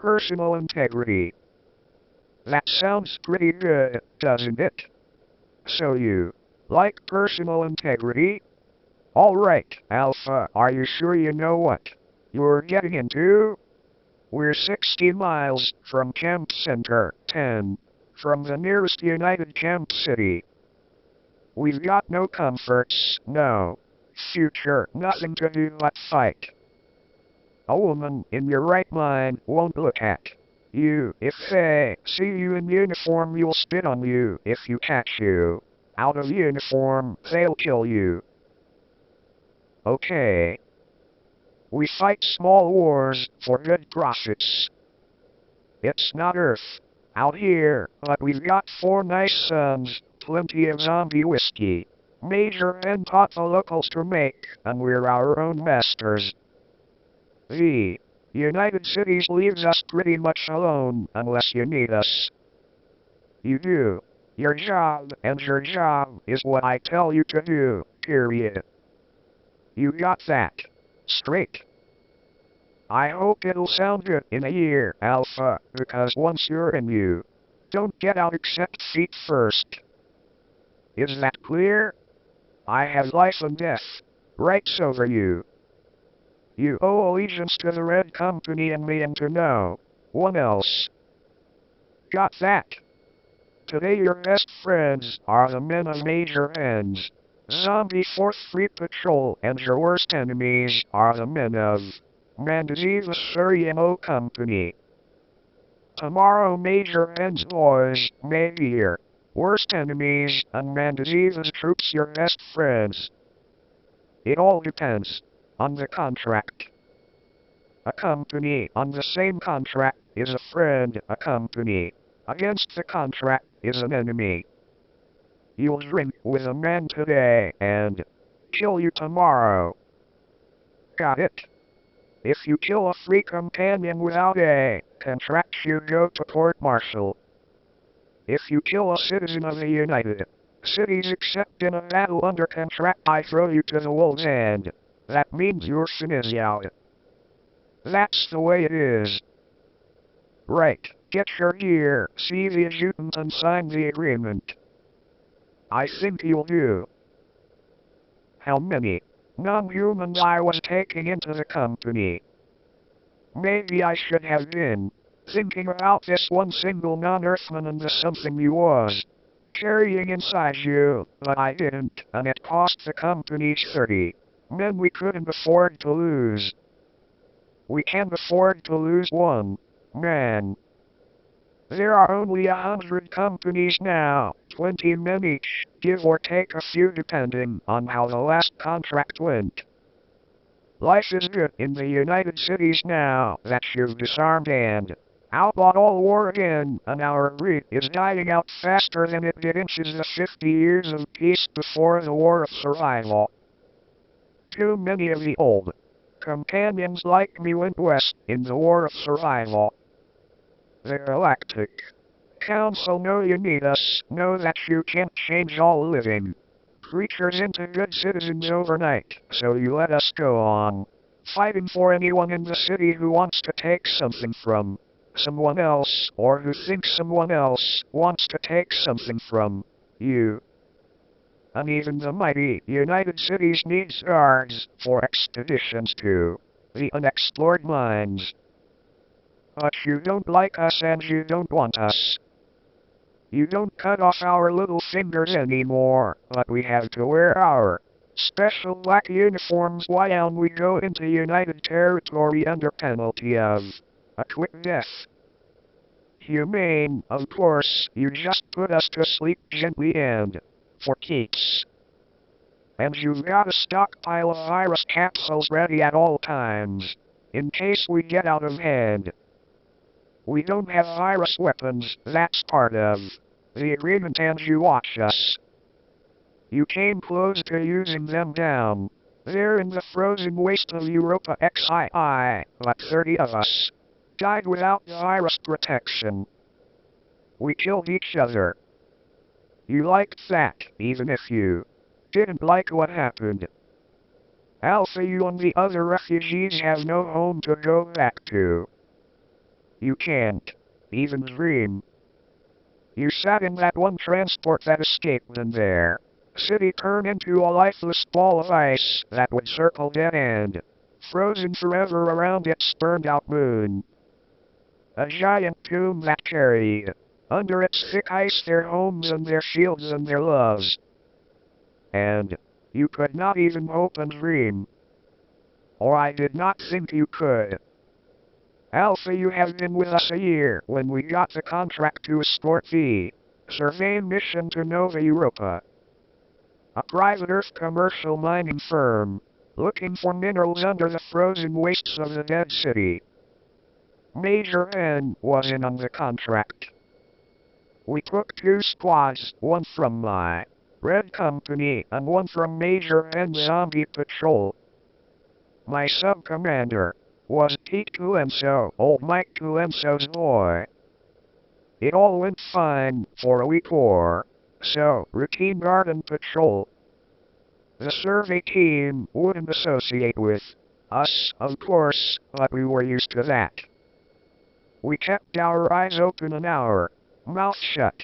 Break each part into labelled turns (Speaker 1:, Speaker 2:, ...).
Speaker 1: personal integrity. That sounds pretty good, doesn't it? So you like personal integrity? Alright, Alpha, are you sure you know what you're getting into? We're 60 miles from Camp Center, 10 from the nearest United Camp City. We've got no comforts, no future, nothing to do but fight. A woman in your right mind won't look at you. If they see you in uniform, you'll spit on you. If you catch you out of uniform, they'll kill you. Okay. We fight small wars for good profits. It's not Earth out here, but we've got 4 nice suns, plenty of zombie whiskey. Major and taught the locals to make, and we're our own masters. The United Cities leaves us pretty much alone unless you need us. You do your job, and your job is what I tell you to do, period. You got that straight? I hope it'll sound good in a year, Alpha, because once you're in, you don't get out except feet first. Is that clear? I have life and death rights over you. You owe allegiance to the Red Company and me and to no one else. Got that? Today your best friends are the men of Major N's Zombie 4th Fleet Patrol, and your worst enemies are the men of Mandaziva Surrey and O Company. Tomorrow Major N's boys may be your worst enemies and Mandaziva's troops your best friends. It all depends on the contract. A company on the same contract is a friend. A company against the contract is an enemy. You'll drink with a man today and kill you tomorrow. Got it? If you kill a free companion without a contract, you go to court-martial. If you kill a citizen of the United Cities except in a battle under contract, I throw you to the wolves, and that means your sin is out. That's the way it is. Right, get your gear, see the adjutant and sign the agreement. I think you'll do. How many non-humans I was taking into the company? Maybe I should have been thinking about this one single non-Earthman and the something you was carrying inside you, but I didn't, and it cost the company 30 men we couldn't afford to lose. We can't afford to lose one man. There are only 100 companies now, 20 men each, give or take a few depending on how the last contract went. Life is good in the United Cities now that you've disarmed and outlawed all war again, and our breed is dying out faster than it did in the 50 years of peace before the War of Survival. Too many of the old companions like me went west in the War of Survival. The Galactic Council know you need us, know that you can't change all living creatures into good citizens overnight, so you let us go on fighting for anyone in the city who wants to take something from someone else, or who thinks someone else wants to take something from you. And even the mighty United Cities needs guards for expeditions to the unexplored mines. But you don't like us and you don't want us. You don't cut off our little fingers anymore, but we have to wear our special black uniforms while we go into United Territory under penalty of a quick death. Humane, of course, you just put us to sleep gently and for keeps. And you've got a stockpile of virus capsules ready at all times, in case we get out of hand. We don't have virus weapons, that's part of the agreement, and you watch us. You came close to using them down there in the frozen waste of Europa XII, but 30 of us died without virus protection. We killed each other. You liked that, even if you didn't like what happened. Alpha, you and the other refugees have no home to go back to. You can't even dream. You sat in that one transport that escaped and there. City turned into a lifeless ball of ice that would circle dead end, frozen forever around its burned-out moon. A giant tomb that carried, under its thick ice, their homes and their shields and their loves. And you could not even hope and dream. Or I did not think you could. Alpha, you have been with us a year when we got the contract to escort the surveying mission to Nova Europa. A private Earth commercial mining firm, looking for minerals under the frozen wastes of the dead city. Major N was in on the contract. We took 2 squads, one from my Red Company and one from Major N's Zombie Patrol. My sub-commander was Pete Cuenso, old Mike Cuenso's boy. It all went fine for a week or so, routine garden patrol. The survey team wouldn't associate with us, of course, but we were used to that. We kept our eyes open and our mouth shut.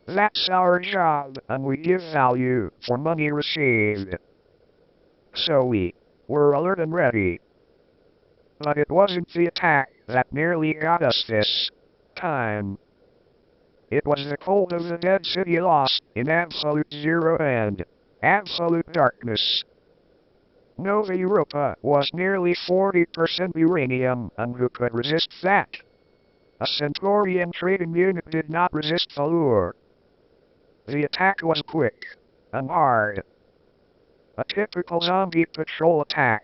Speaker 1: That's our job, and we give value for money received. So we were alert and ready. But it wasn't the attack that nearly got us this time. It was the cold of the dead city lost in absolute zero and absolute darkness. Nova Europa was nearly 40% uranium, and who could resist that? A Centaurian trading unit did not resist the lure. The attack was quick and hard. A typical zombie patrol attack.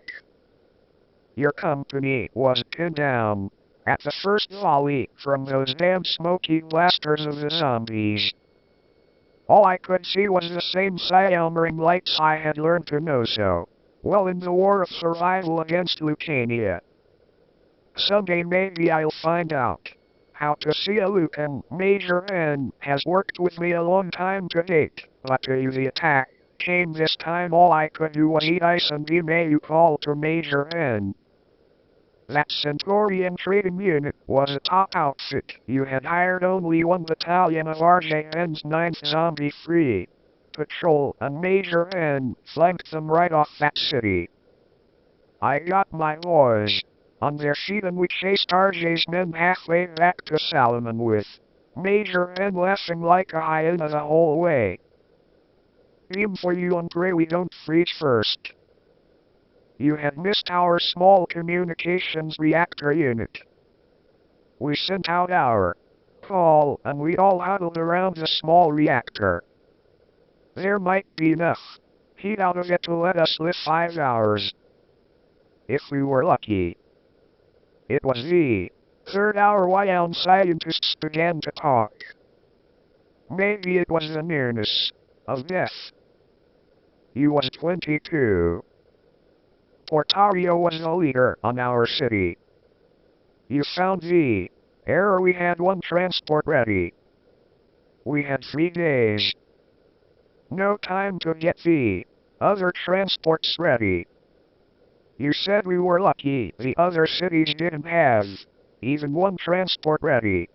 Speaker 1: Your company was pinned down at the first volley from those damn smoky blasters of the zombies. All I could see was the same cyan lights I had learned to know so well in the war of survival against leukemia. Someday maybe I'll find out how to see a Luke, and Major N has worked with me a long time to date, but to the attack came this time. All I could do was eat ice and be may you call to Major N. That Centaurian trading unit was a top outfit. You had hired only 1 battalion of RJN's 9th Zombie Free Patrol, and Major N flanked them right off that city. I got my boys on their feet and we chased RJ's men halfway back to Salomon with Major N laughing like a hyena the whole way. Beam for you and pray we don't freeze first. You had missed our small communications reactor unit. We sent out our call, and we all huddled around the small reactor. There might be enough heat out of it to let us live 5 hours. If we were lucky. It was the 3rd hour when scientists began to talk. Maybe it was the nearness of death. You was 22. Portario was the leader on our city. You found the error. We had 1 transport ready. We had 3 days. No time to get the other transports ready. You said we were lucky the other cities didn't have even 1 transport ready.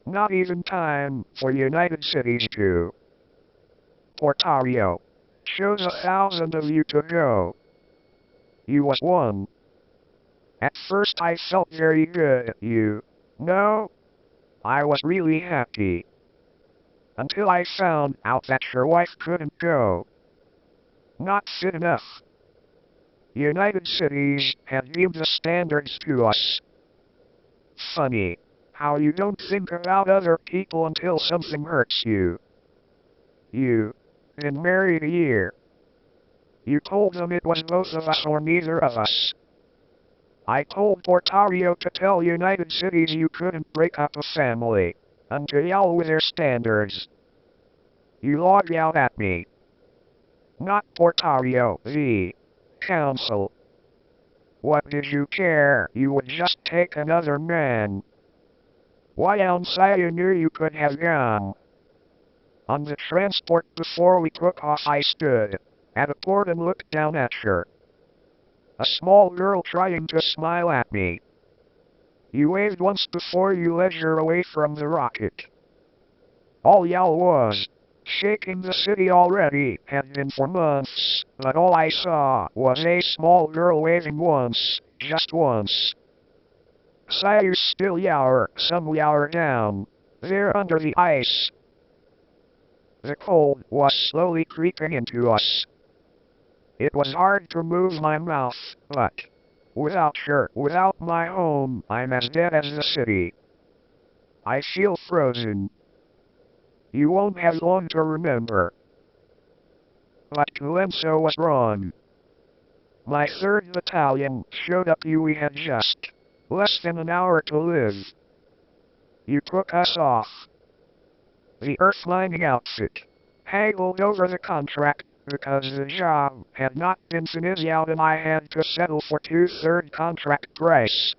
Speaker 1: Not even time for United Cities to. Portario chose 1,000 of you to go. You was 1. At first I felt very good, you know. I was really happy. Until I found out that your wife couldn't go. Not fit enough. United Cities had deemed the standards to us. Funny how you don't think about other people until something hurts you. You been married a year. You told them it was both of us or neither of us. I told Portario to tell United Cities you couldn't break up a family until y'all with their standards. You logged out at me. Not Portario, the council. What did you care? You would just take another man. Why else I knew you could have gone. On the transport before we took off I stood at a port and looked down at her. A small girl trying to smile at me. You waved once before you led her away from the rocket. All y'all was shaking the city already had been for months, but all I saw was a small girl waving once, just once. Saw you still yower, some yower down, there under the ice. The cold was slowly creeping into us. It was hard to move my mouth, but without her, without my home, I'm as dead as the city. I feel frozen. You won't have long to remember. But Colenso was wrong. My 3rd Battalion showed up. We had just less than an hour to live. You took us off. The earth mining outfit haggled over the contract because the job had not been finished out and I had to settle for 2/3 contract price.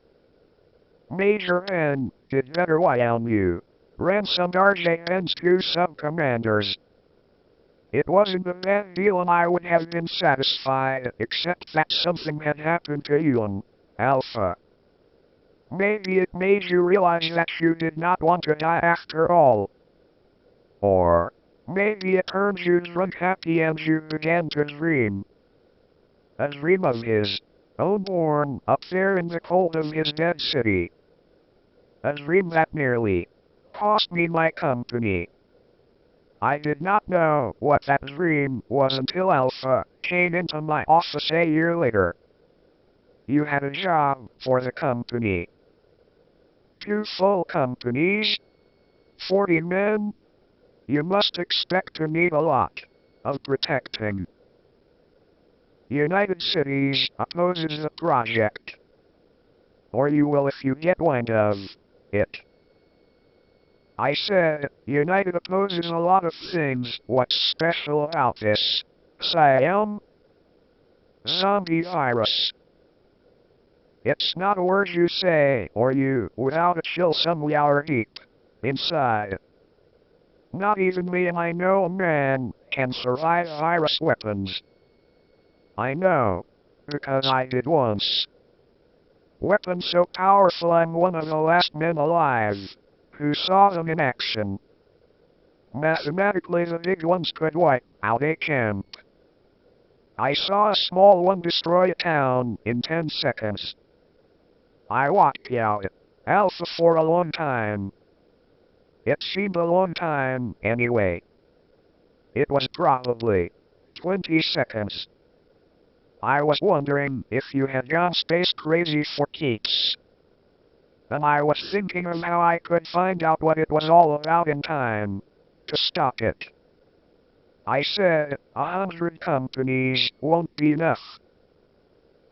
Speaker 1: Major N did better on you. Ransomed RJN's 2 sub-commanders. It wasn't a bad deal and I would have been satisfied, except that something had happened to you, Alpha. Maybe it made you realize that you did not want to die after all. Or maybe it turned you drunk happy and you began to dream. A dream of his own born up there in the cold of his dead city. A dream that nearly cost me my company. I did not know what that dream was until Alpha came into my office a year later. You had a job for the company. 2 full companies. 40 men. You must expect to need a lot of protecting. United Cities opposes the project. Or you will if you get wind of it. I said, United opposes a lot of things. What's special about this? Siam? Zombie virus. It's not a word you say, or you, without a chill somewhere deep inside. Not even me, and I know a man can survive virus weapons. I know, because I did once. Weapons so powerful I'm one of the last men alive who saw them in action. Mathematically the big ones could wipe out a camp. I saw a small one destroy a town in 10 seconds. I watched out Alpha for a long time. It seemed a long time, anyway. It was probably 20 seconds. I was wondering if you had gone space crazy for keeps. And I was thinking of how I could find out what it was all about in time to stop it. I said, 100 companies won't be enough.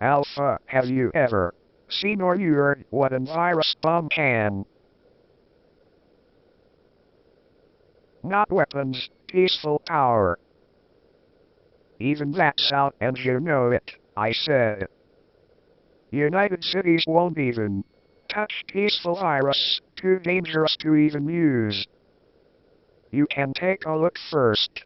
Speaker 1: Alpha, have you ever seen or heard what a virus bomb can? Not weapons, peaceful power. Even that's out and you know it, I said. United Cities won't even touch peaceful virus, too dangerous to even use. You can take a look first.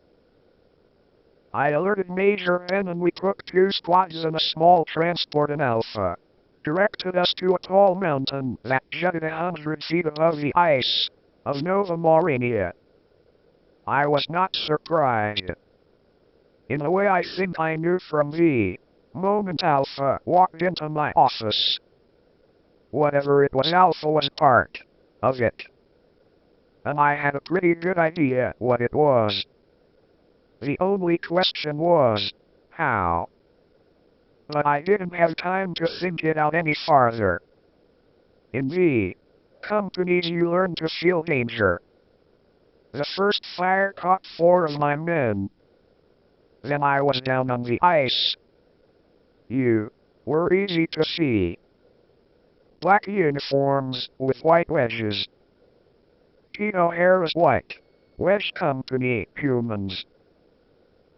Speaker 1: I alerted Major N and we took 2 squads and a small transport in Alpha. Directed us to a tall mountain that jutted 100 feet above the ice of Nova Maurania. I was not surprised. In a way I think I knew from the moment Alpha walked into my office. Whatever it was, Alpha was part of it. And I had a pretty good idea what it was. The only question was, how? But I didn't have time to think it out any farther. In the companies you learn to feel danger. The first fire caught 4 of my men. Then I was down on the ice. You were easy to see. Black uniforms with white wedges. Tito hair is white. Wedge company humans.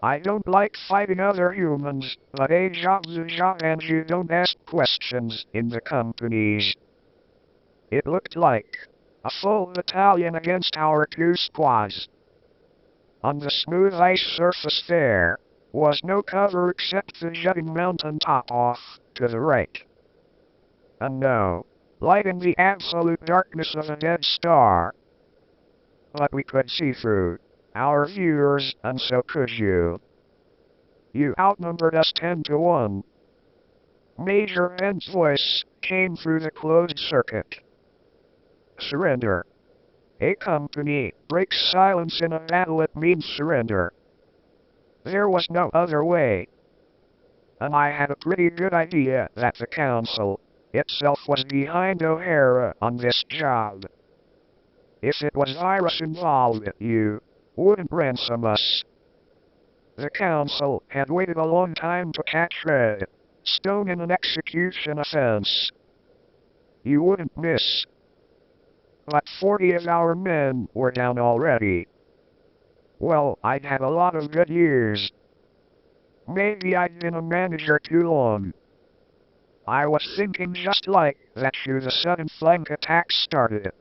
Speaker 1: I don't like fighting other humans, but a job's a job and you don't ask questions in the companies. It looked like a full battalion against our 2 squads. On the smooth ice surface there was no cover except the jutting mountain top off to the right. And no lighting the absolute darkness of a dead star. But we could see through our viewers, and so could you. You outnumbered us 10-1. Major N's voice came through the closed circuit. Surrender. A company breaks silence in a battle, it means surrender. There was no other way. And I had a pretty good idea that the council itself was behind O'Hara on this job. If it was Iris involved, you wouldn't ransom us. The council had waited a long time to catch Red Stone in an execution offense. You wouldn't miss. But 40 of our men were down already. Well, I'd had a lot of good years. Maybe I'd been a manager too long. I was thinking just like that through the sudden flank attack started.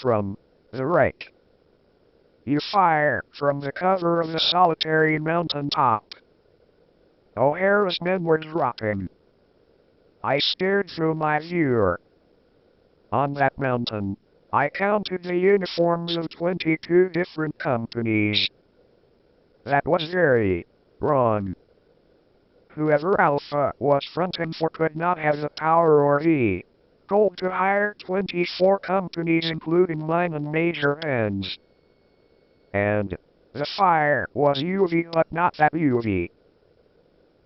Speaker 1: From the right. You fire from the cover of the solitary mountain top. O'Hara's men were dropping. I stared through my viewer. On that mountain, I counted the uniforms of 22 different companies. That was very wrong. Whoever Alpha was fronting for could not have the power or the gold to hire 24 companies including mine and Major N's. And the fire was UV, but not that UV.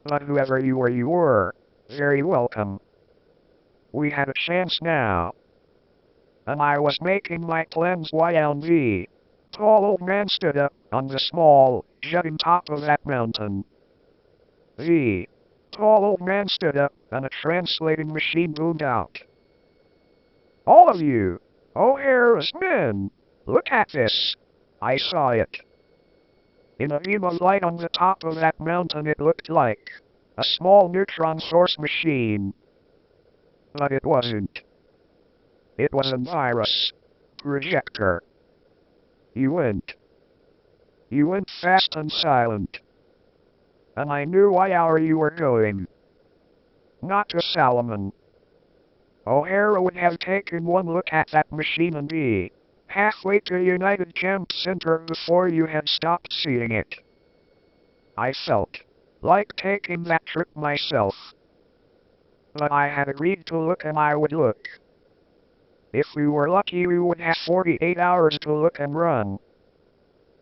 Speaker 1: But whoever you were very welcome. We had a chance now. And I was making my plans while the tall old man stood up on the small, jutting top of that mountain. The tall old man stood up, and a translating machine boomed out. All of you, O'Hara's men, look at this. I saw it. In a beam of light on the top of that mountain, it looked like a small neutron source machine. But it wasn't. It was a virus projector. You went fast and silent. And I knew why you were going. Not to Salomon. O'Hara would have taken one look at that machine and be halfway to United Camp Center before you had stopped seeing it. I felt like taking that trip myself. But I had agreed to look, and I would look. If we were lucky, we would have 48 hours to look and run.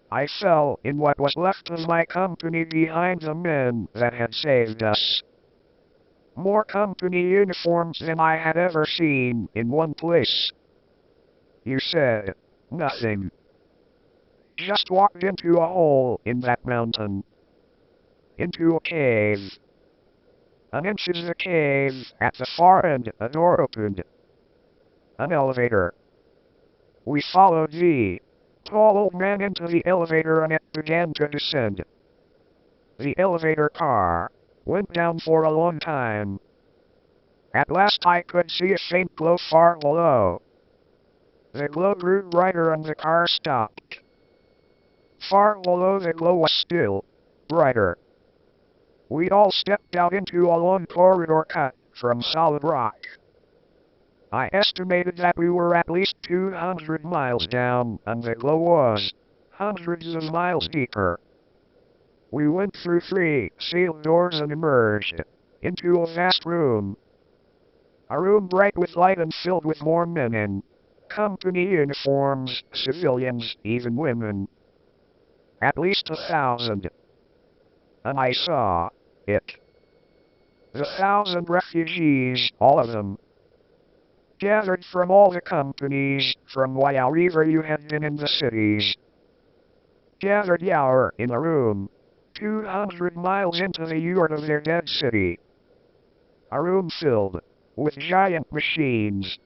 Speaker 1: I fell in what was left of my company behind the men that had saved us. More company uniforms than I had ever seen in one place. You said nothing. Just walked into a hole in that mountain. Into a cave. An inch of the cave, at the far end, a door opened. An elevator. We followed the tall old man into the elevator, and it began to descend. The elevator car went down for a long time. At last I could see a faint glow far below. The glow grew brighter and the car stopped. Far below the glow was still brighter. We all stepped out into a long corridor cut from solid rock. I estimated that we were at least 200 miles down, and the glow was hundreds of miles deeper. We went through 3 sealed doors and emerged into a vast room. A room bright with light and filled with more men in company uniforms, civilians, even women. At least 1,000. And I saw it. The 1,000 refugees, all of them. Gathered from all the companies, from wherever you had been in the cities. Gathered yonder in a room, 200 miles into the yard of their dead city. A room filled with giant machines.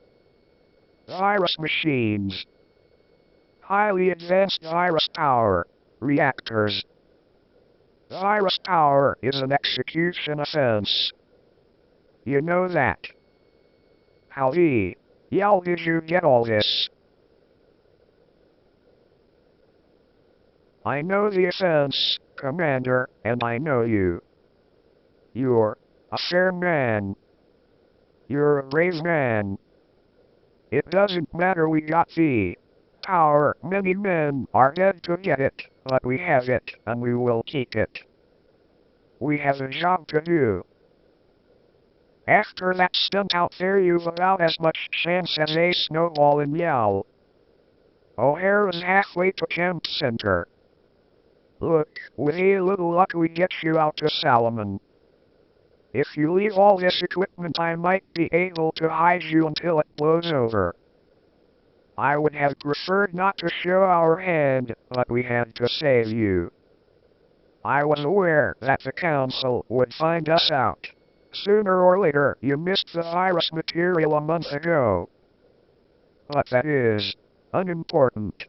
Speaker 1: Virus machines. Highly advanced virus power reactors. Virus power is an execution offense. You know that. How the hell did you get all this? I know the offense, Commander, and I know you. You're a fair man. You're a brave man. It doesn't matter, we got the power. Many men are dead to get it, but we have it, and we will keep it. We have a job to do. After that stunt out there, you've about as much chance as a snowball in Yell. O'Hara's halfway to Camp Center. Look, with a little luck we get you out to Salomon. If you leave all this equipment, I might be able to hide you until it blows over. I would have preferred not to show our hand, but we had to save you. I was aware that the council would find us out. Sooner or later, you missed the virus material a month ago. But that is unimportant.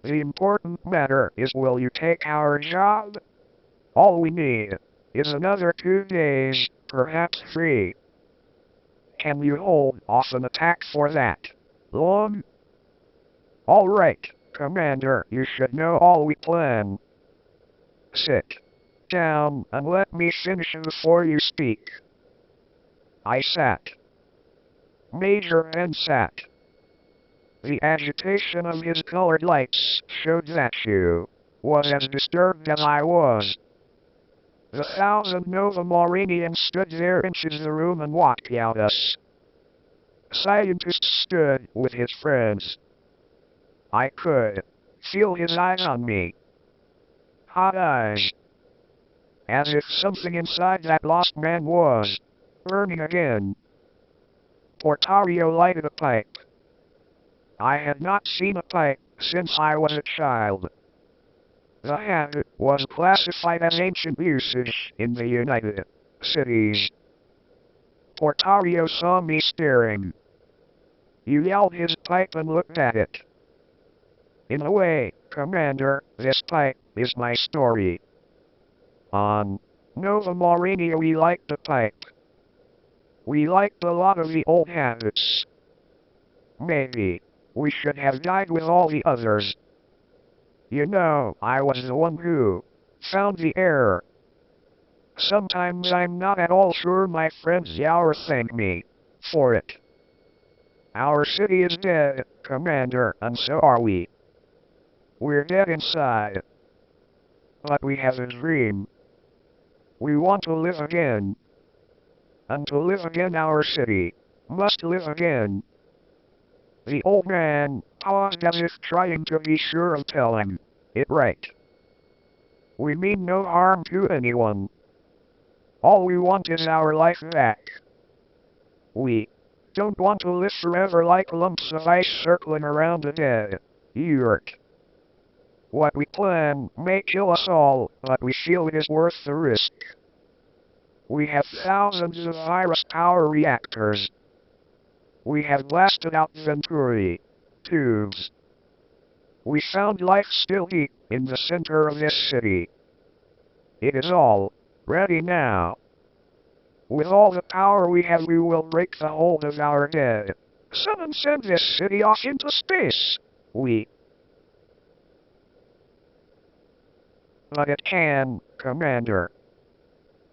Speaker 1: The important matter is, will you take our job? All we need is another 2 days, perhaps 3. Can you hold off an attack for that long? All right, Commander, you should know all we plan. Sit down and let me finish before you speak. I sat. Major N sat. The agitation of his colored lights showed that you was as disturbed as I was. The 1,000 Nova Mauranians stood there inches the room and watched at us. Scientist stood with his friends. I could feel his eyes on me. Hot eyes. As if something inside that lost man was burning again. Portario lighted a pipe. I had not seen a pipe since I was a child. The habit was classified as ancient usage in the United Cities. Portario saw me staring. He yelled his pipe and looked at it. In a way, Commander, this pipe is my story. On Nova Maurania we liked the pipe. We liked a lot of the old habits. Maybe we should have died with all the others. You know, I was the one who found the error. Sometimes I'm not at all sure my friends Yower thank me for it. Our city is dead, Commander, and so are we. We're dead inside. But we have a dream. We want to live again. And to live again, our city must live again. The old man paused as if trying to be sure of telling it right. We mean no harm to anyone. All we want is our life back. We don't want to live forever like lumps of ice circling around a dead yurt. What we plan may kill us all, but we feel it is worth the risk. We have thousands of virus power reactors. We have blasted out Venturi tubes. We found life still deep in the center of this city. It is all ready now. With all the power we have, we will break the hold of our dead sun and send this city off into space. But it can, Commander.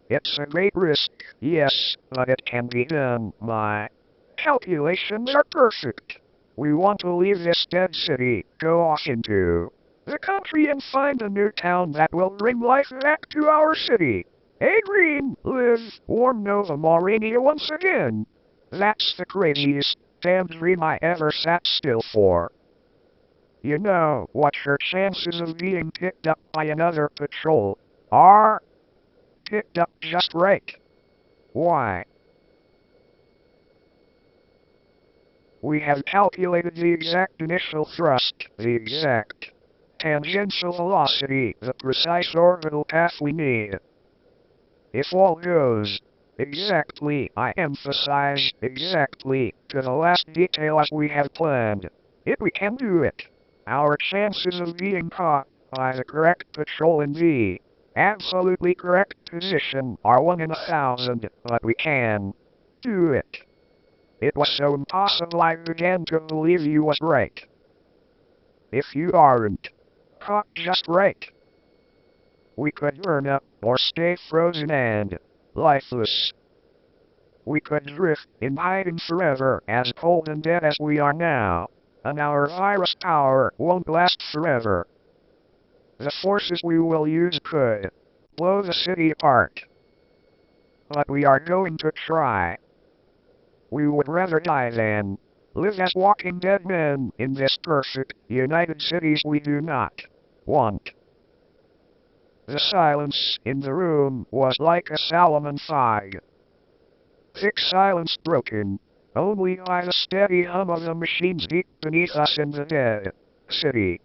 Speaker 1: It's a great risk, yes, but it can be done. My calculations are perfect. We want to leave this dead city, go off into the country and find a new town that will bring life back to our city. A green, live, warm Nova Maurania once again. That's the craziest damn dream I ever sat still for. You know what your chances of being picked up by another patrol are? Picked up just right. Why? We have calculated the exact initial thrust, the exact tangential velocity, the precise orbital path we need. If all goes exactly, I emphasize exactly, to the last detail as we have planned, we can do it. Our chances of being caught by the correct patrol in the absolutely correct position are 1 in 1,000, but we can do it. It was so impossible I began to believe you was right. If you aren't caught just right, we could burn up or stay frozen and lifeless. We could drift in hiding forever, as cold and dead as we are now. And our virus power won't last forever. The forces we will use could blow the city apart. But we are going to try. We would rather die than live as walking dead men in this perfect United Cities we do not want. The silence in the room was like a Solomon fog. Thick silence broken only by the steady hum of the machines deep beneath us in the dead city.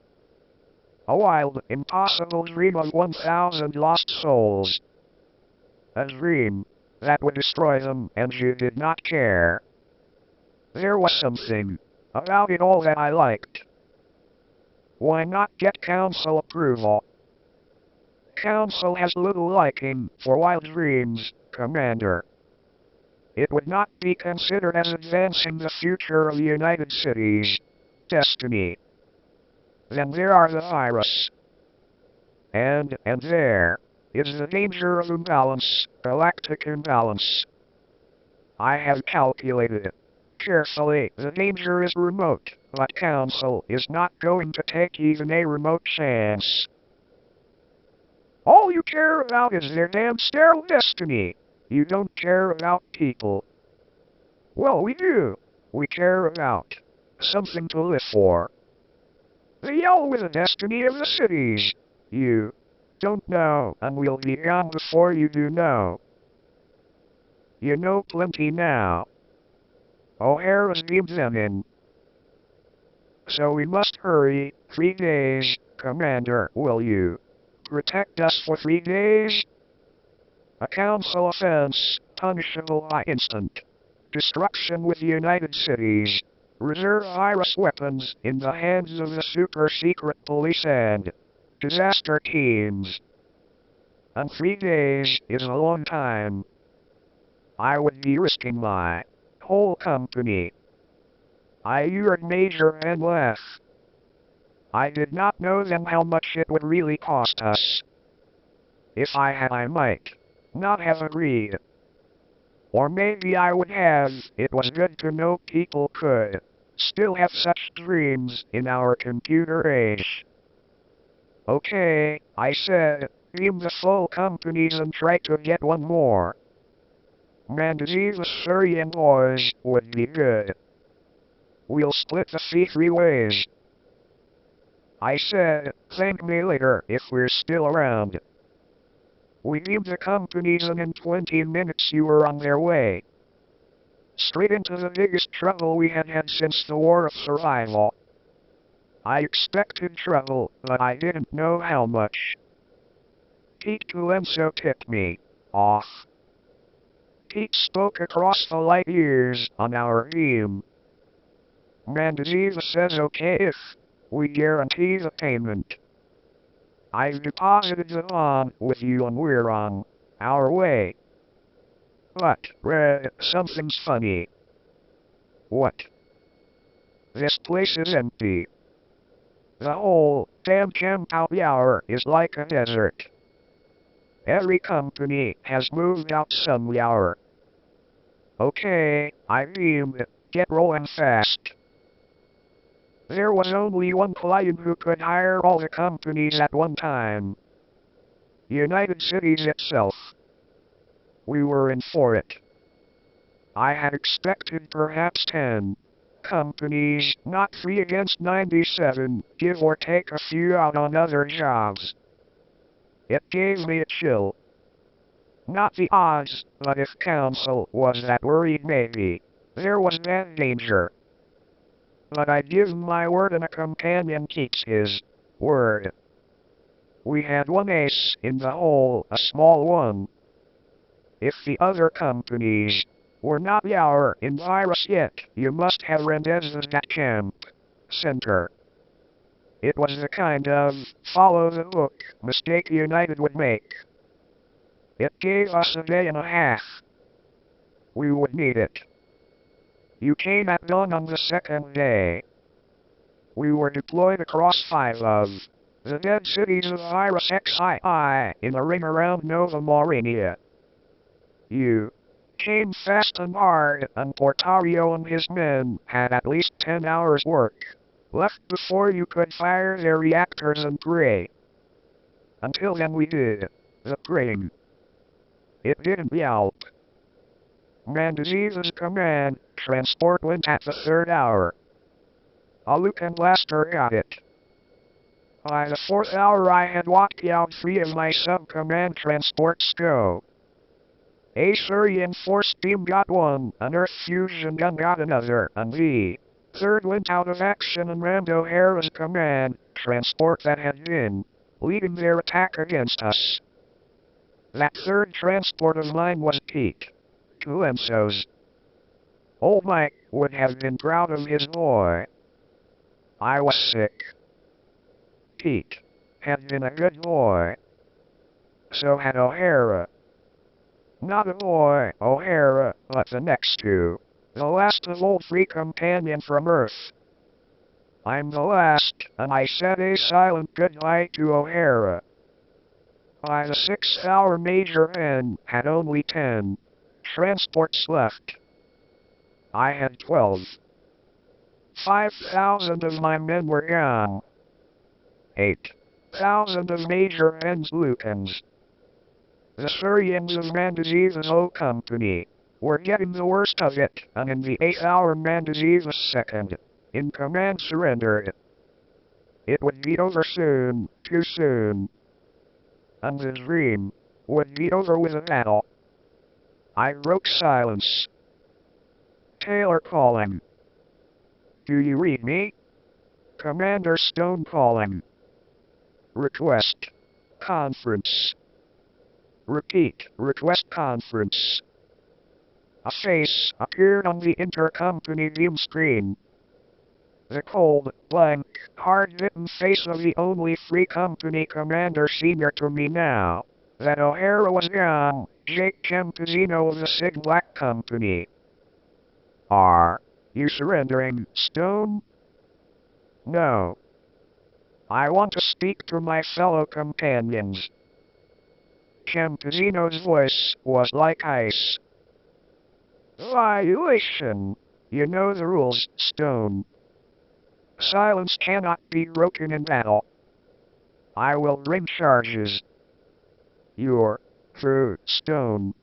Speaker 1: A wild, impossible dream of 1,000 lost souls. A dream that would destroy them, and you did not care. There was something about it all that I liked. Why not get council approval? Council has little liking for wild dreams, Commander. It would not be considered as advancing the future of the United Cities' destiny. Then there are the virus. And there is the danger of imbalance, galactic imbalance. I have calculated carefully. The danger is remote, but Council is not going to take even a remote chance. All you care about is their damn sterile destiny. You don't care about people. Well, we do. We care about something to live for. The yell with the destiny of the cities. You don't know, and we'll be gone before you do know. You know plenty now. O'Hara's beamed them in. So we must hurry. 3 days, Commander. Will you protect us for 3 days? A council offense, punishable by instant destruction with the United Cities. Reserve virus weapons in the hands of the super-secret police and disaster teams. And 3 days is a long time. I would be risking my whole company. I heard Major and laugh. I did not know then how much it would really cost us. If I had, I might not have agreed. Or maybe I would have. It was good to know people could still have such dreams in our computer age. Okay, I said, beam the full companies and try to get one more. Mandazi the Syrian boys would be good. We'll split the fee 3 ways. I said, thank me later if we're still around. We beamed the companies and in 20 minutes you were on their way. Straight into the biggest trouble we had had since the War of Survival. I expected trouble, but I didn't know how much. Pete Gulenso tipped me off. Pete spoke across the light years on our beam. Mandaziva says okay if we guarantee the payment. I've deposited the bond with you and we're on our way. But, something's funny. What? This place is empty. The whole damn camp out hour is like a desert. Every company has moved out some hour. Okay, I beamed. Get rolling fast. There was only one client who could hire all the companies at one time. United Cities itself. We were in for it. I had expected perhaps 10 companies, not 3 against 97, give or take a few out on other jobs. It gave me a chill. Not the odds, but if Council was that worried maybe there was that danger. But I give my word and a companion keeps his word. We had one ace in the hole, a small one. If the other companies were not our in virus yet, you must have Rendezvous at Camp Center. It was the kind of follow-the-book mistake United would make. It gave us a day and a half. We would need it. You came at dawn on the second day. We were deployed across 5 of the dead cities of Virus XII in a ring around Nova Maurania. You came fast and hard, and Portario and his men had at least 10 hours' work left before you could fire their reactors and pray. Until then we did the praying. It didn't help. Mendez's command transport went at the 3rd hour. Luke and Lester got it. By the 4th hour I had walked out 3 of my sub-command transports go. A Syrian force team got 1, an Earth fusion gun got another, and the 3rd went out of action and rammed O'Hara's command transport that had been leading their attack against us. That 3rd transport of mine was Pete Colenso's. Old Mike would have been proud of his boy. I was sick. Pete had been a good boy. So had O'Hara. Not a boy, O'Hara, but the next 2. The last of old free companion from Earth. I'm the last, and I said a silent goodbye to O'Hara. By the 6th hour Major N had only 10 transports left. I had 12. 5,000 of my men were gone. 8,000 of Major N's Lucans. The Syrians of Mendez's whole company were getting the worst of it, and in the 8th hour Mendez's 2nd in command surrendered. It would be over soon, too soon. And the dream would be over with a battle. I broke silence. Taylor calling. Do you read me? Commander Stone calling. Request conference. Repeat, request conference. A face appeared on the intercompany beam screen. The cold, blank, hard-bitten face of the only free company commander senior to me now. That O'Hara was gone, Jake Campesino of the Sig Black Company. Are you surrendering, Stone? No. I want to speak to my fellow companions. Campesino's voice was like ice. Violation. You know the rules, Stone. Silence cannot be broken in battle. I will bring charges. You're through, Stone.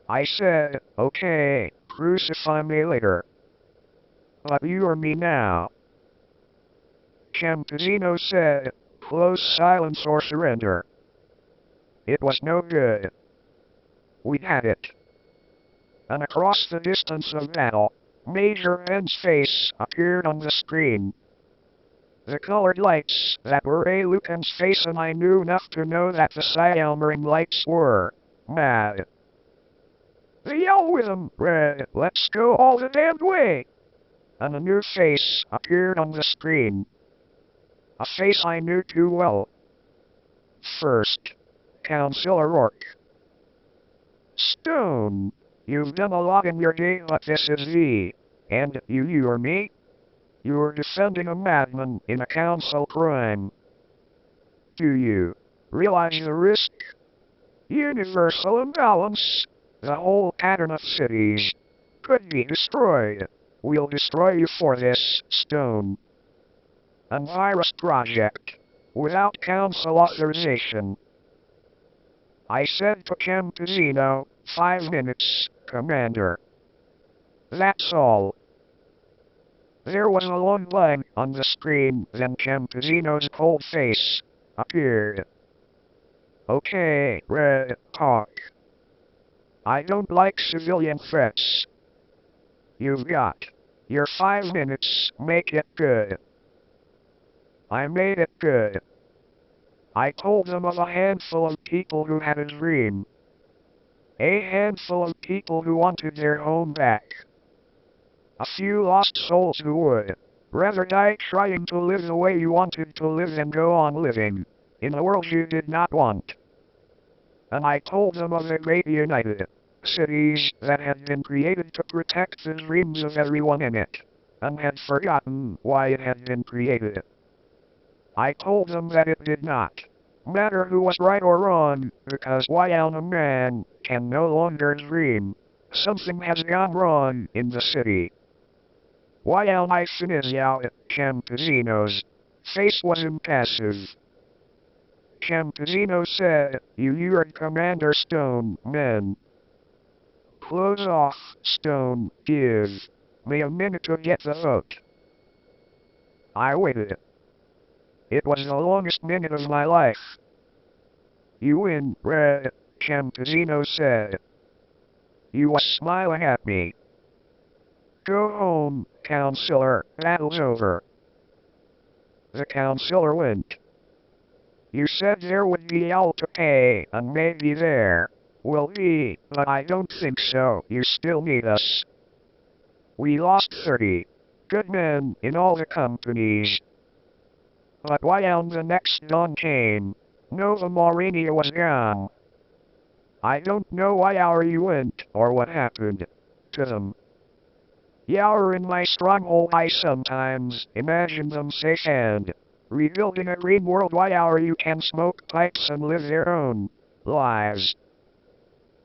Speaker 1: I said, okay, crucify me later. But you or me now. Campesino said, close silence or surrender. It was no good. We had it. And across the distance of battle, Major N's face appeared on the screen. The colored lights that were a Lucan's face, and I knew enough to know that the Sielmering lights were mad. They yelled with them, Red, let's go all the damned way. And a new face appeared on the screen. A face I knew too well. First, Councilor Rourke. Stone, you've done a lot in your day, but this is the end. You or me? You're defending a madman in a council crime. Do you realize the risk? Universal imbalance. The whole pattern of cities could be destroyed. We'll destroy you for this, Stone. A virus project without council authorization. I said to Campesino, 5 minutes, Commander. That's all. There was a long blank on the screen, then Campesino's cold face appeared. Okay, Red, talk. I don't like civilian threats. You've got your 5 minutes, make it good. I made it good. I told them of a handful of people who had a dream. A handful of people who wanted their home back. A few lost souls who would rather die trying to live the way you wanted to live than go on living in the world you did not want. And I told them of the great united cities that had been created to protect the dreams of everyone in it, and had forgotten why it had been created. I told them that it did not matter who was right or wrong, because while a man can no longer dream, something has gone wrong in the city. While my Finizio Campesino's face was impassive. Campesino said, You're Commander Stone, men. Close off, Stone, give me a minute to get the vote. I waited. It was the longest minute of my life. You win, Red, Campesino said. You was smiling at me. Go home, Counselor, battle's over. The Counselor went. You said there would be all to pay, and maybe there will be, but I don't think so. You still need us. We lost 30 good men in all the companies. But while the next dawn came, Nova Maurania was gone. I don't know why you went, or what happened to them. You're in my stronghold. I sometimes imagine them safe and rebuilding a green world while you can smoke pipes and live their own lives.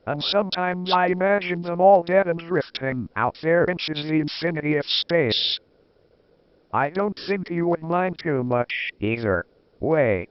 Speaker 1: And sometimes I imagine them all dead and drifting out there into the infinity of space. I don't think you would mind too much, either way.